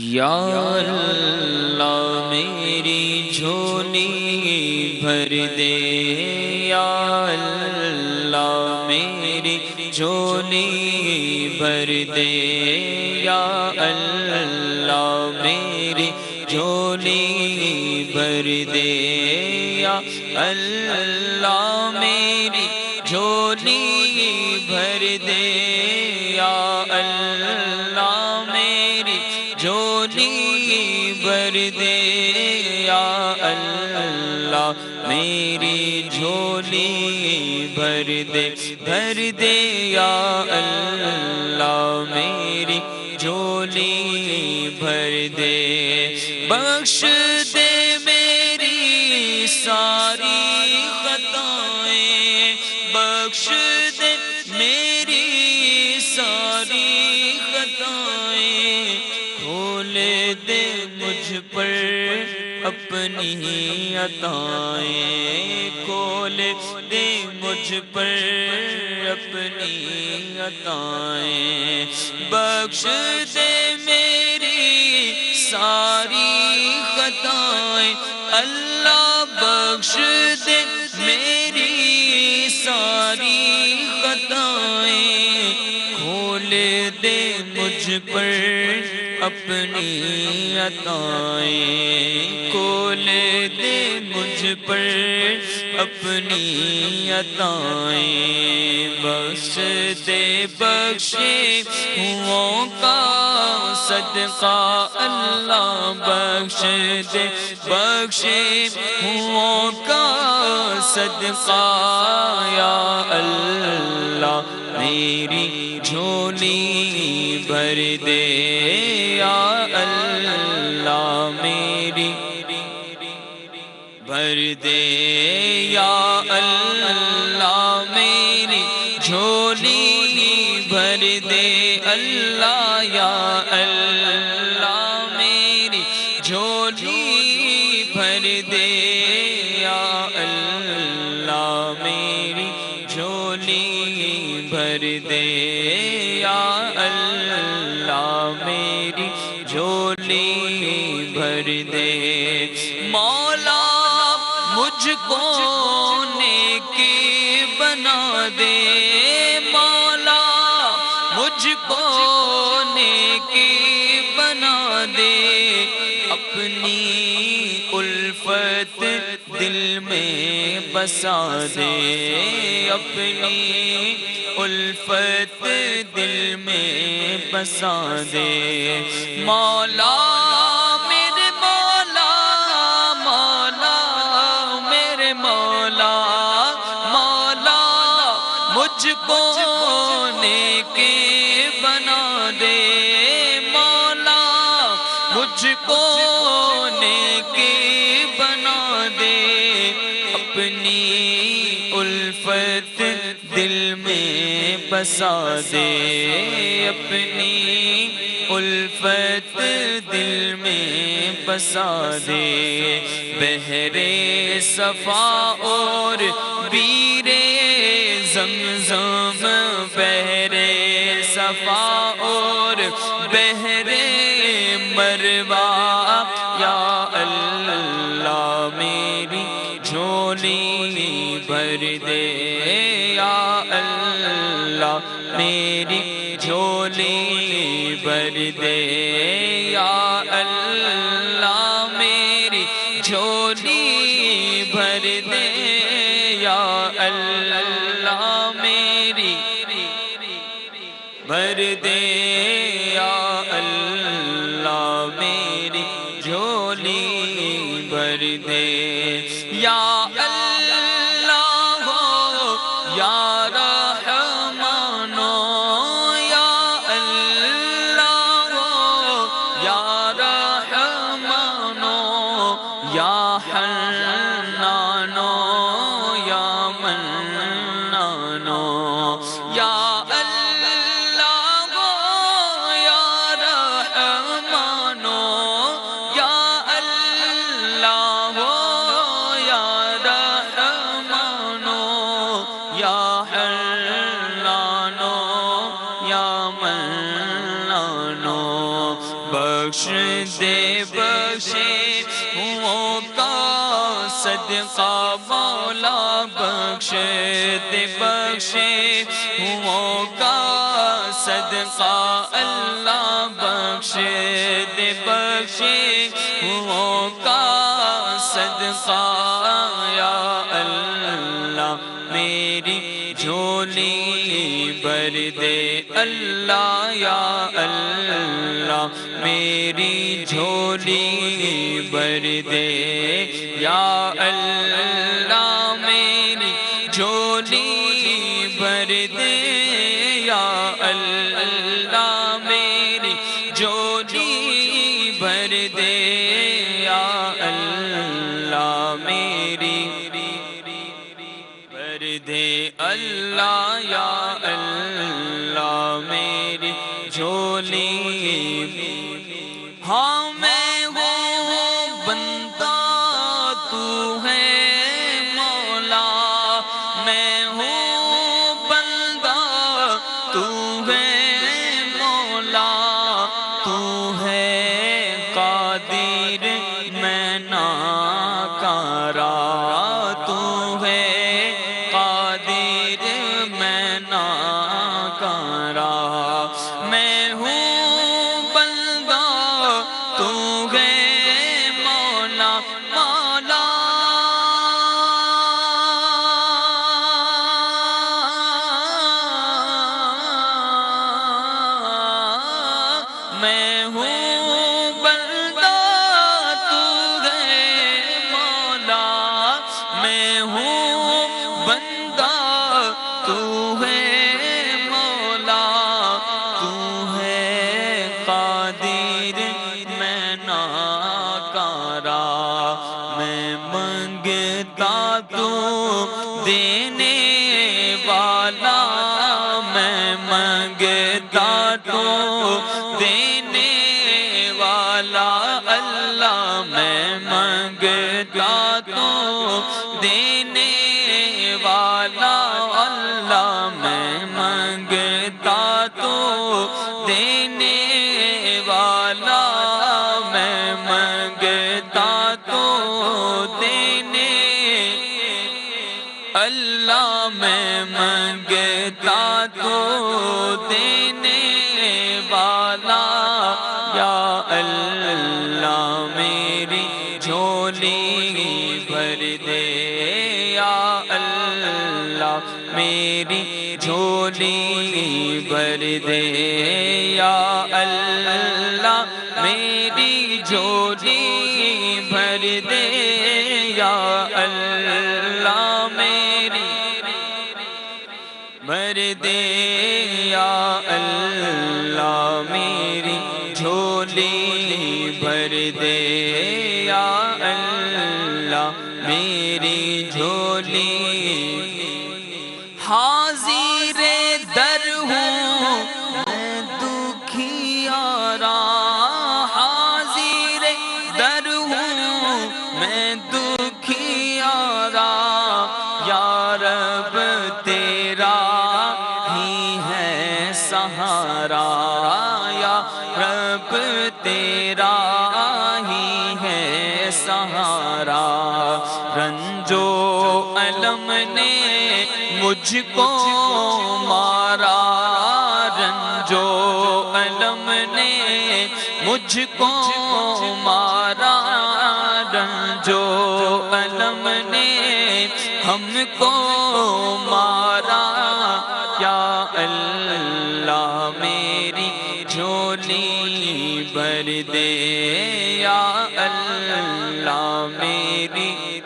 یا اللہ میری جھولی بھر دے، یا اللہ میری جھولی بھر دے، یا اللہ میری جھولی بھر دے، یا اللہ میری جھولی بھر دے، یا اللہ میری جھولی بھر دے، یا اللہ میری جھولی بھر دے، بھر دے یا اللہ میری جھولی بھر دے، بخش دے میری ساری خطائیں، بخش دے میری ساری خطائیں، کھول دے مجھ پر اپنی عطائیں، کھول دے مجھ پر اپنی عطائیں، بخش دے میری ساری خطائیں، اللہ بخش دے میری ساری خطائیں، کھول دے مجھ پر اپنی عطائیں، کھول دے مجھ پر اپنی عطائیں، بخش دے بخشے ہوں کا صدقہ اللہ، بخش دے بخشے ہوں کا صدقہ، یا اللہ میری جھولی بھر دے، یا اللہ میری بھر دے، یا اللہ میری جھولی بھر دے، اللہ یا اللہ میری جھولی بھر دے، یا اللہ میری جھولی بھر دے، یا اللہ میری جھولی بھر دے، مولا مجھ کو نیکی بنا دے، مولا مجھ کو نیکی بنا دے، اپنی الفت دل میں بسا دے، اپنی الفت دل میں بسا دے، مولا میرے مولا، مولا میرے مولا، مولا مجھ کو نیکی بنا دے، مولا مجھ کو نیکی بنا دے، اپنی الفت دل میں بسا دے، اپنی الفت دل میں بسا دے، بحر صفا اور بیر زمزم، بحر صفا اور بحر مروہ، یا اللہ میری جھولی بھر دے، یا اللہ میری جھولی بھر دے، یا اللہ میری جھولی بھر دے، یا اللہ میری بھر دے، یا اللہ میری جھولی بھر دے، یا اللہ ہو یا رحمان، یا اللہ ہو یا رحمان، یا حنان یا منان، یا اللہ ہو یا رحمان، یا اللہ ہو یا رحمان، یا حنان یا منان، بخش دے بخشے ہوں کا صدقہ مولا بخش دے بخشے ہوں کا صدقہ اللہ بخش دے بخشے ہوں کا صدقہ یا اللہ میری جھولی بھر دے اللہ یا اللہ میری جھولی بھر دے یا اللہ میری جھولی بھر دے یا اللہ میری جھولی بھر دے یا اللہ میری بھر دے اللہ یا اللہ میری جھولی ہاں میں ہوں بندہ تو ہے مولا میں ہوں بندہ تو ہے مولا تو ہے قادر میں ناکارا تو ہے قادر میں ناکارا میں ہوں بندہ تو ہے مولا مولا میں ہوں بندہ تو ہے مولا میں ہوں بندہ تو ہے مولا تو ہے قادر میں ناکارا میں منگتا تو دینے والا میں منگتا تو دینے والا اللہ میں منگتا تو دینے والا اللہ میں منگتا تو دینے والا میں منگتا تو دینے اللہ میں منگتا تو دینے والا یا اللہ میری جھولی بھر دے یا اللہ میری جھولی بھر دے یا اللہ میری جھولی بھر دے یا اللہ میری بھر دے یا اللہ میری جھولی بھر دے یا اللہ میری جھولی حاضر در ہوں میں دکھیارا حاضر در ہوں میں دکھیارا یا رب تیرا ہی ہے سہارا یا رب تیرا ہی ہے سہارا رنجو علم نے مجھ کو مارا رنجو علم نے مجھ کو مارا رنجو علم نے ہم کو مارا یا اللہ میری جھولی بھر دے یا اللہ میری